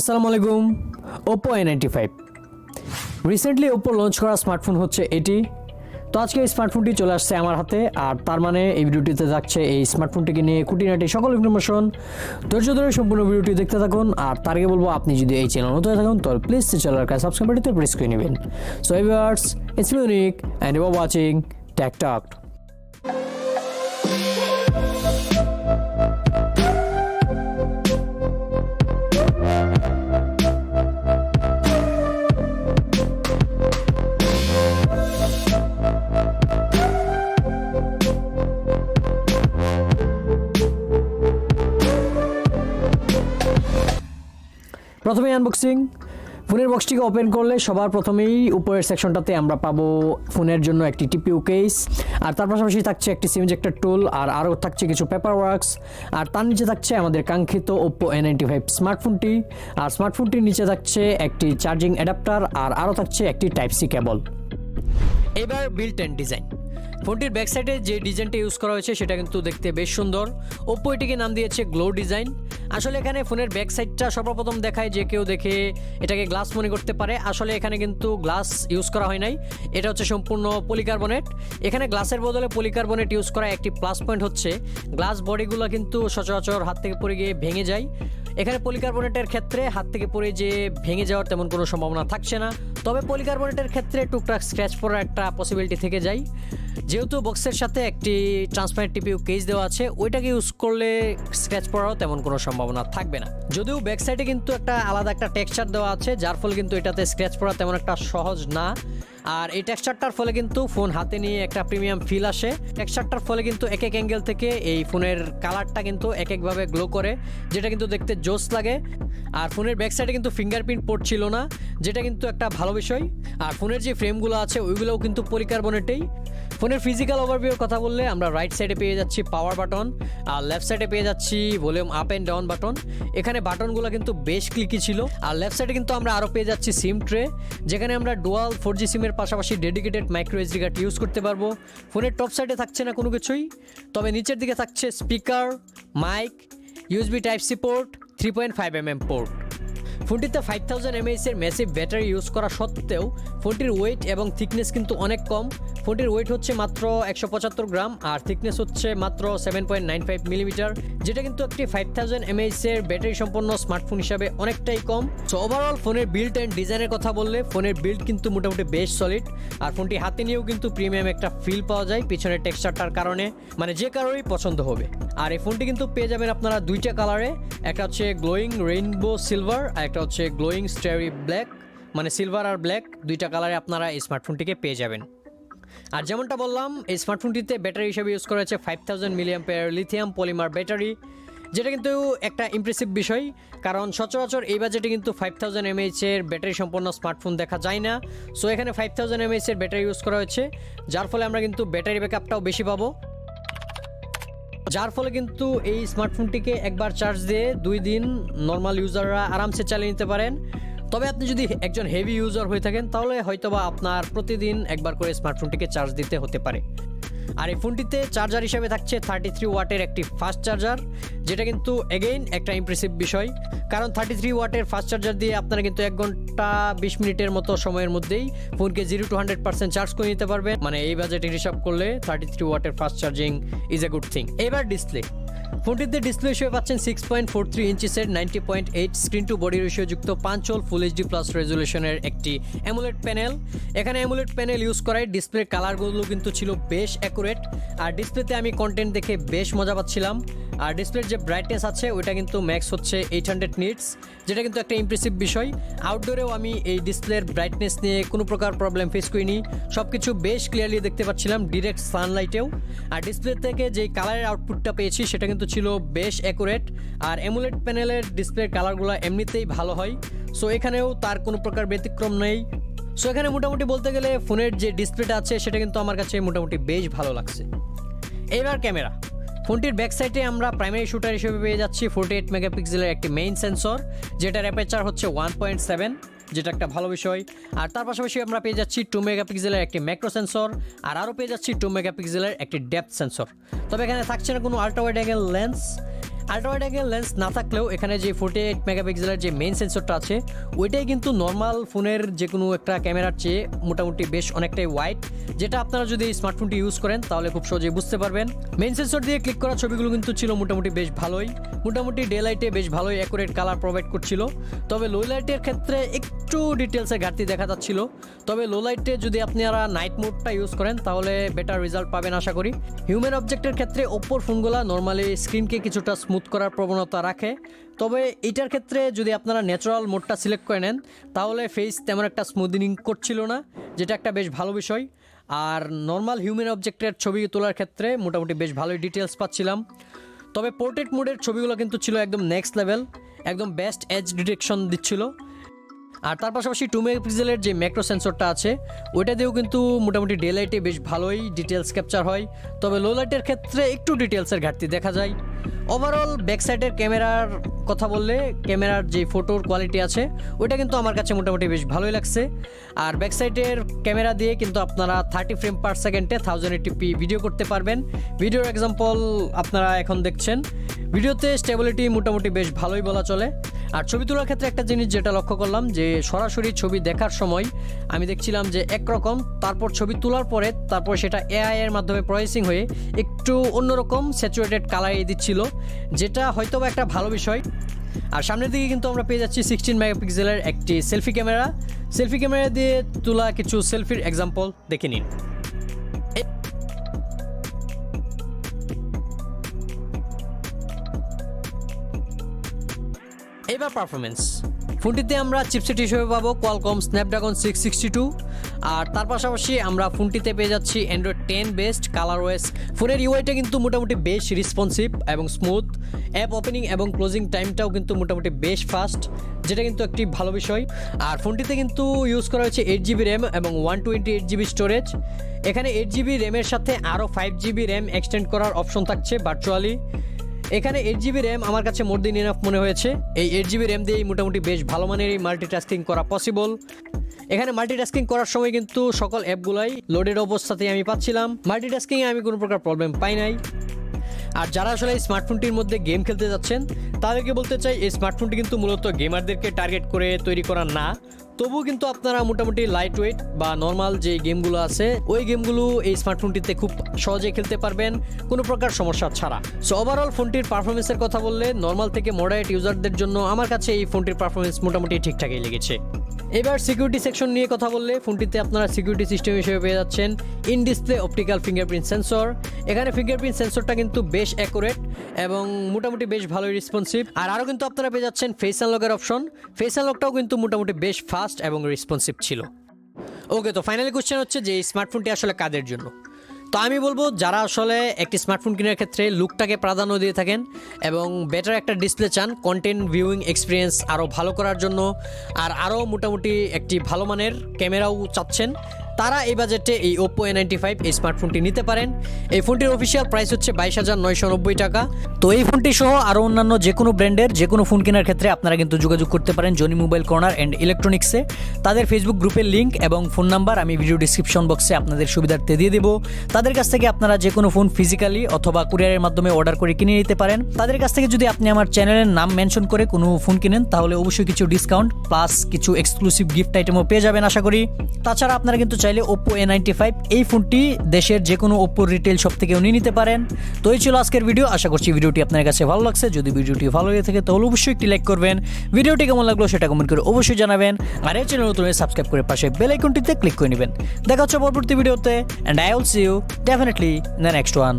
আসসালামু আলাইকুম। Oppo A95 recently Oppo launch করা স্মার্টফোন হচ্ছে এটি। তো আজকে এই স্মার্টফোনটি চলে আসছে আমার হাতে, আর তার মানে এই ভিডিওটিতে থাকছে এই স্মার্টফোনটিকে নিয়ে খুঁটিনাটি সকল ইনফরমেশন। ধৈর্য ধরে সম্পূর্ণ ভিডিওটি দেখতে থাকুন। আর তার আগে বলবো, আপনি যদি এই চ্যানেল নতুন থাকুন তাহলে প্লিজ চ্যানেলকে সাবস্ক্রাইব বাটনটি প্রেস করে নেবেন। So viewers, it's me unique and you are watching Tech Talk. প্রথমে আনবক্সিং। ফোনের বক্সটিকে ওপেন করলে সবার প্রথমেই উপরের সেকশনটাতে আমরা পাবো ফোনের জন্য একটি টিপিইউ কেস, আর তার পাশাপাশি থাকছে একটি সিম ইনজেক্টর টুল, আর আরও থাকছে কিছু পেপার ওয়ার্কস, আর তার নিচে থাকছে আমাদের কাঙ্ক্ষিত Oppo A95 স্মার্টফোনটি, আর স্মার্টফোনটির নিচে থাকছে একটি চার্জিং অ্যাডাপ্টার, আর আরও থাকছে একটি টাইপ সি কেবল। এবার বিল্ট এন্ড ডিজাইন। ফোনটির ব্যাক সাইডে যে ডিজাইনটা ইউজ করা হয়েছে সেটা কিন্তু দেখতে বেশ সুন্দর। Oppo এটিকে নাম দিয়েছে গ্লো ডিজাইন। আসলে এখানে ফোনের ব্যাক সাইডটা সর্বপ্রথম দেখায়, যে কেউ দেখে এটাকে গ্লাস মনে করতে পারে। আসলে এখানে কিন্তু গ্লাস ইউজ করা হয় নাই, এটা হচ্ছে সম্পূর্ণ পলিকার্বনেট। এখানে গ্লাসের বদলে পলিকার্বনেট ইউজ করা একটি প্লাস পয়েন্ট হচ্ছে গ্লাস বডিগুলো কিন্তু সচরাচর হাত থেকে পড়ে গিয়ে ভেঙে যায়। এখানে পলিকার্বনেটের ক্ষেত্রে হাত থেকে পড়ে যে ভেঙে যাওয়ার তেমন কোনো সম্ভাবনা থাকছে না, তবে পলিকার্বনেটের ক্ষেত্রে টুকটাক স্ক্র্যাচ পড়ার একটা পসিবিলিটি থেকে যায়। যেহেতু বক্সের সাথে একটি ট্রান্সপারেন্ট টিপিইউ কেস দেওয়া আছে, ওইটাকে ইউজ করলে স্ক্র্যাচ পড়ারও তেমন কোনো সম্ভাবনা থাকবে না। যদিও ব্যাক সাইডে কিন্তু একটা আলাদা একটা টেক্সচার দেওয়া আছে, যার ফলে কিন্তু এটাতে স্ক্র্যাচ পড়া তেমন একটা সহজ না। আর এই টেক্সচারটার ফলে কিন্তু ফোন হাতে নিয়ে একটা প্রিমিয়াম ফিল আসে। টেক্সচারটার ফলে কিন্তু এক এক অ্যাঙ্গেল থেকে এই ফোনের কালারটা কিন্তু এক একভাবে গ্লো করে, যেটা কিন্তু দেখতে জোস লাগে। আর ফোনের ব্যাক সাইডে কিন্তু ফিঙ্গারপ্রিন্ট পোর্ট ছিল না, যেটা কিন্তু একটা ভালো বিষয়। আর ফোনের যে ফ্রেমগুলো আছে ওইগুলোও কিন্তু পলিকার্বনেটেই। ফোনের ফিজিক্যাল ওভারভিউর কথা বললে আমরা রাইট সাইডে পেয়ে যাচ্ছি পাওয়ার বাটন, আর লেফট সাইডে পেয়ে যাচ্ছি volume up and down button. এখানে বাটনগুলো কিন্তু বেশ ক্লিকি ছিল। আর লেফট সাইডে কিন্তু আমরা আরও পেয়ে যাচ্ছি সিম ট্রে, যেখানে আমরা ডুয়াল 4G সিমের পাশাপাশি dedicated micro SD card use করতে পারবো। ফোনের টপ সাইডে থাকছে না কোনো কিছুই, তবে নিচের দিকে থাকছে speaker, mike, USB type C port, 3.5mm port. ফোনটিতে 5000 mAh এর ম্যাসিভ ব্যাটারি ইউজ করা সত্ত্বেও ফোনটির ওয়েট এবং থিকনেস কিন্তু অনেক কম। ফোনটির ওয়েট হচ্ছে মাত্র 175 গ্রাম, আর থিকনেস হচ্ছে মাত্র 7.95 মিলিমিটার, যেটা কিন্তু একটি 5000 mAh এর ব্যাটারি সম্পন্ন স্মার্টফোন হিসাবে অনেকটাই কম। সো ওভারঅল ফোনের বিল্ড অ্যান্ড ডিজাইনের কথা বললে ফোনের বিল্ড কিন্তু মোটামুটি বেশ সলিড। আর ফোনটি হাতে নিয়েও কিন্তু প্রিমিয়াম একটা ফিল পাওয়া যায় পিছনের টেক্সচারটার কারণে, মানে যে কারোরই পছন্দ হবে। আর এই ফোনটি কিন্তু পেয়ে যাবেন আপনারা দুইটা কালারে, একটা হচ্ছে গ্লোয়িং রেইনবো সিলভার, আর একটা হচ্ছে গ্লোয়িং স্টারি ব্ল্যাক, মানে সিলভার আর ব্ল্যাক দুইটা কালারে আপনারা এই স্মার্টফোনটিকে পেয়ে যাবেন। আর যেমনটা বললাম, এই স্মার্টফোনটিতে ব্যাটারি হিসেবে ইউজ করা হয়েছে 5000 mAh লিথিয়াম পলিমার ব্যাটারি, যেটা কিন্তু একটা ইমপ্রেসিভ বিষয়, কারণ সচরাচর এই বাজেটে কিন্তু 5000 mAh এর ব্যাটারি সম্পন্ন স্মার্টফোন দেখা যায় না। সো এখানে 5000 mAh এর ব্যাটারি ইউজ করা হয়েছে, যার ফলে আমরা কিন্তু ব্যাটারি ব্যাকআপটাও বেশি পাবো, যার ফলে কিন্তু এই স্মার্টফোনটিকে একবার চার্জ দিয়ে 2 দিন নর্মাল ইউজাররা আরামসে চালিয়ে নিতে পারেন। তবে আপনি যদি একজন হেভি ইউজার হয়ে থাকেন তাহলে হয়তোবা আপনার প্রতিদিন একবার করে স্মার্টফোনটিকে চার্জ দিতে হতে পারে। আর এই ফোনটিতে চার্জার হিসেবে থাকছে 33 ওয়াটের একটি ফাস্ট চার্জার, যেটা কিন্তু এগেইন একটা ইমপ্রেসিভ বিষয়, কারণ 33 ওয়াটের ফাস্ট চার্জার দিয়ে আপনারা কিন্তু 1 ঘন্টা 20 মিনিটের মতো সময়ের মধ্যেই ফোনকে 0 to 100% চার্জ করে নিতে পারবেন। মানে এই বাজেটের হিসাব করলে 33 ওয়াটের fast charging is a good thing. এবার ডিসপ্লে। ফোনটিতে ডিসপ্লে হিসেবে পাচ্ছেন 6.43 ইঞ্চিসের 90.8 স্ক্রিন টু বডি রেশিও যুক্ত 5 হল ফুল এইচডি প্লাস রেজুলেশনের একটি অ্যামোলেড প্যানেল। এখানে অ্যামোলেড প্যানেল ইউজ করায় ডিসপ্লের কালারগুলো কিন্তু ছিল বেশ অ্যাকুরেট, আর ডিসপ্লেতে আমি কন্টেন্ট দেখে বেশ মজা পাচ্ছিলাম। আর ডিসপ্লের যে ব্রাইটনেস আছে ওইটা কিন্তু ম্যাক্স হচ্ছে 800 নিটস, যেটা কিন্তু একটা ইমপ্রেসিভ বিষয়। আউটডোরেও আমি এই ডিসপ্লের ব্রাইটনেস নিয়ে কোনো প্রকার প্রবলেম ফেস করিনি, সব কিছু বেশ ক্লিয়ারলি দেখতে পাচ্ছিলাম ডিরেক্ট সানলাইটেও। আর ডিসপ্লে থেকে যেই কালারের আউটপুটটা পেয়েছি সেটা কিন্তু ছিল বেশ অ্যাকুরেট। আর অ্যামোলেড প্যানেলের ডিসপ্লের কালারগুলো এমনিতেই ভালো হয়, সো এখানেও তার কোনো প্রকার ব্যতিক্রম নেই। সো এখানে মোটামুটি বলতে গেলে ফোনের যে ডিসপ্লেটা আছে সেটা কিন্তু আমার কাছে মোটামুটি বেশ ভালো লাগছে। এবার ক্যামেরা। ফোনটির ব্যাক সাইডে আমরা প্রাইমারি শুটার হিসেবে পেয়ে যাচ্ছি 48 মেগাপিক্সেলের একটি মেইন সেন্সর, যেটার অ্যাপারচার হচ্ছে 1.7, যেটা একটা ভালো বিষয়। আর তার পাশাপাশি আমরা পেয়ে যাচ্ছি 2 মেগাপিক্সেলের একটি ম্যাক্রো সেন্সর, আর আরও পেয়ে যাচ্ছি 2 মেগাপিক্সেলের একটি ডেপথ সেন্সর। তবে এখানে থাকছে না কোনো ultra wide angle lens. Ultra wide angle lens না থাকলেও এখানে যে 48 মেগাপিক্সেলের যে মেইন সেন্সরটা আছে ওইটাই কিন্তু নর্মাল ফোনের যে কোনো একটা ক্যামেরার চেয়ে মোটামুটি বেশ অনেকটাই ওয়াইড, যেটা আপনারা যদি স্মার্টফোনটি ইউজ করেন তাহলে খুব সহজেই বুঝতে পারবেন। মেইন সেন্সর দিয়ে ক্লিক করা ছবিগুলো কিন্তু ছিল মোটামুটি বেশ ভালোই, মোটামুটি ডে লাইটে বেশ ভালোই অ্যাকুরেট কালার প্রোভাইড করছিল। তবে লো লাইটের ক্ষেত্রে একটু ডিটেলসের ঘাটতি দেখা যাচ্ছিল। তবে লো লাইটে যদি আপনারা নাইট মোডটা ইউজ করেন তাহলে বেটার রেজাল্ট পাবেন আশা করি। হিউম্যান অবজেক্টের ক্ষেত্রে ওপ্পোর ফোনগুলো নর্মালি স্ক্রিনকে কিছুটা স্মুথ করার প্রবণতা রাখে, তবে এটার ক্ষেত্রে যদি আপনারা ন্যাচারাল মোডটা সিলেক্ট করে নেন তাহলে ফেস তেমন একটা স্মুথনিং করছিল না, যেটা একটা বেশ ভালো বিষয়। আর নর্মাল হিউম্যান অবজেক্টের ছবি তোলার ক্ষেত্রে মোটামুটি বেশ ভালোই ডিটেলস পাচ্ছিলাম। তবে পোর্ট্রেট মোডের ছবিগুলো কিন্তু ছিল একদম নেক্সট লেভেল, একদম বেস্ট এজ ডিটেকশন দিচ্ছিল। আর তার পাশাপাশি 2 মেগাপিক্সেলের যে ম্যাক্রো সেন্সরটা আছে ওইটা দিয়েও কিন্তু মোটামুটি ডে লাইটে বেশ ভালোই ডিটেলস ক্যাপচার হয়, তবে লো লাইটের ক্ষেত্রে একটু ডিটেলসের ঘাটতি দেখা যায়। ওভারঅল ব্যাক সাইডের ক্যামেরার কথা বললে ক্যামেরার যে ফটোর কোয়ালিটি আছে ওইটা কিন্তু আমার কাছে মোটামুটি বেশ ভালোই লাগছে। আর ব্যাক সাইডের ক্যামেরা দিয়ে কিন্তু আপনারা 30 ফ্রেম পার সেকেন্ডে 1080p ভিডিও করতে পারবেন। ভিডিওর এক্সাম্পল আপনারা এখন দেখছেন। ভিডিওতে স্টেবিলিটি মোটামুটি বেশ ভালোই বলা চলে। আর ছবি তোলার ক্ষেত্রে একটা জিনিস যেটা লক্ষ্য করলাম যে সরাসরি ছবি দেখার সময় আমি দেখছিলাম যে একরকম, তারপর ছবি তোলার পরে তারপর সেটা এআই এর মাধ্যমে প্রসেসিং হয়ে একটু অন্যরকম স্যাচুরেটেড কালার দিচ্ছিল, যেটা হয়তো বা একটা ভালো বিষয়। আর সামনের দিকে কিন্তু আমরা পেয়ে যাচ্ছি 16 মেগাপিক্সেলের একটি সেলফি ক্যামেরা দিয়ে তোলা কিছু সেলফির এক্সাম্পল দেখে নিন। এবার পারফরমেন্স, ফোনটিতে আমরা চিপসেট হিসেবে পাবো কোয়ালকম স্ন্যাপড্রাগন 662, আর তার পাশাপাশি আমরা ফোনটিতে পেয়ে যাচ্ছি অ্যান্ড্রয়েড 10 বেস্ট কালারওয়েস। ফোনের ইউআইটা কিন্তু মোটামুটি বেশ রেসপন্সিভ এবং স্মুথ, অ্যাপ ওপেনিং এবং ক্লোজিং টাইমটাও কিন্তু মোটামুটি বেশ ফাস্ট, যেটা কিন্তু একটি ভালো বিষয়। আর ফোনটিতে কিন্তু ইউজ করা হয়েছে 8GB র্যাম এবং 128GB স্টোরেজ। এখানে 8GB র্যামের সাথে আরও 5GB র্যাম এক্সটেন্ড করার অপশন থাকছে ভার্চুয়ালি। এখানে 8GB র্যাম আমার কাছে মোর দেন ইনাফ মনে হয়েছে। এই 8GB র্যাম দিয়েই মোটামুটি বেশ ভালো মানের মাল্টিটাস্কিং করা পসিবল। এখানে মাল্টিটাস্কিং করার সময় কিন্তু সকল অ্যাপগুলাই লোডেড অবস্থাতেই আমি পাচ্ছিলাম, মাল্টিটাস্কিংয়ে আমি কোনো প্রকার প্রবলেম পাই নাই। আর যারা আসলে এই স্মার্টফোনটির মধ্যে গেম খেলতে যাচ্ছেন তাদেরকে বলতে চাই এই স্মার্টফোনটি কিন্তু মূলত গেমারদেরকে টার্গেট করে তৈরি করা না, তবুও কিন্তু আপনারা মোটামুটি লাইট ওয়েট বা নর্মাল যে গেমগুলো আছে ওই গেমগুলো এই স্মার্টফোনটিতে খুব সহজে খেলতে পারবেন কোনো প্রকার সমস্যা ছাড়া। সো ওভারঅল ফোনটির পারফরমেন্সের কথা বললে নর্মাল থেকে মডারেট ইউজারদের জন্য আমার কাছে এই ফোনটির পারফরমেন্স মোটামুটি ঠিকঠাকই লেগেছে। এবার সিকিউরিটি সেকশন নিয়ে কথা বললে ফোনটিতে আপনারা সিকিউরিটি সিস্টেম হিসেবে পেয়ে যাচ্ছেন in display optical fingerprint sensor. এখানে ফিঙ্গারপ্রিন্ট সেন্সরটা কিন্তু বেশ অ্যাকুরেট এবং মোটামুটি বেশ ভালোই রেসপন্সিভ। আর আরও কিন্তু আপনারা পেয়ে যাচ্ছেন ফেস আনলকের অপশন। ফেস আনলকটাও কিন্তু মোটামুটি বেশ ফাস্ট এবং রেসপন্সিভ ছিল। ওকে, তো ফাইনালি কোশ্চেন হচ্ছে যে এই স্মার্টফোনটি আসলে কাদের জন্য। তো আমি বলবো যারা আসলে একটি স্মার্টফোন কেনার ক্ষেত্রে লুকটাকে প্রাধান্য দিয়ে থাকেন এবং বেটার একটা ডিসপ্লে চান কন্টেন্ট ভিউইং এক্সপিরিয়েন্স আরও ভালো করার জন্য, আর আরও মোটামুটি একটি ভালো মানের ক্যামেরাও চাচ্ছেন, তারা এই বাজেটে এই Oppo A95 এই স্মার্টফোনটি নিতে পারেন। এই ফোনটির অফিসিয়াল প্রাইস হচ্ছে 22,990 টাকা। তো এই ফোনটি সহ আরও অন্যান্য যে কোনো ব্র্যান্ডের যে কোনো ফোন কেনার ক্ষেত্রে আপনারা কিন্তু যোগাযোগ করতে পারেন জনি মোবাইল কর্নার অ্যান্ড ইলেকট্রনিক্সে। তাদের ফেসবুক গ্রুপের লিঙ্ক এবং ফোন নাম্বার আমি ভিডিও ডিসক্রিপশন বক্সে আপনাদের সুবিধার্থে দিয়ে দেবো। তাদের কাছ থেকে আপনারা যে কোনো ফোন ফিজিক্যালি অথবা কুরিয়ারের মাধ্যমে অর্ডার করে কিনে নিতে পারেন। তাদের কাছ থেকে যদি আপনি আমার চ্যানেলের নাম মেনশন করে কোনো ফোন কিনেন তাহলে অবশ্যই কিছু ডিসকাউন্ট প্লাস কিছু এক্সক্লুসিভ গিফট আইটেমও পেয়ে যাবেন আশা করি। তাছাড়া আপনারা কিন্তু চাইলে Oppo A95 এই ফোনটি দেশের যে কোনো Oppo রিটেল শপ থেকেও নিয়ে নিতে পারেন। তো এই ছিল আজকের ভিডিও। আশা করছি ভিডিওটি আপনার কাছে ভালো লাগছে। যদি ভিডিওটি ভালো লেগে থাকে তাহলে অবশ্যই একটি লাইক করবেন। ভিডিওটি কেমন লাগলো সেটা কমেন্ট করে অবশ্যই জানাবেন। আর এই চ্যানেল নতুন হলে সাবস্ক্রাইব করে পাশে বেল আইকনটিতে ক্লিক করে নেবেন। দেখা হচ্ছে পরবর্তী ভিডিওতে, and I will see you definitely in the next one.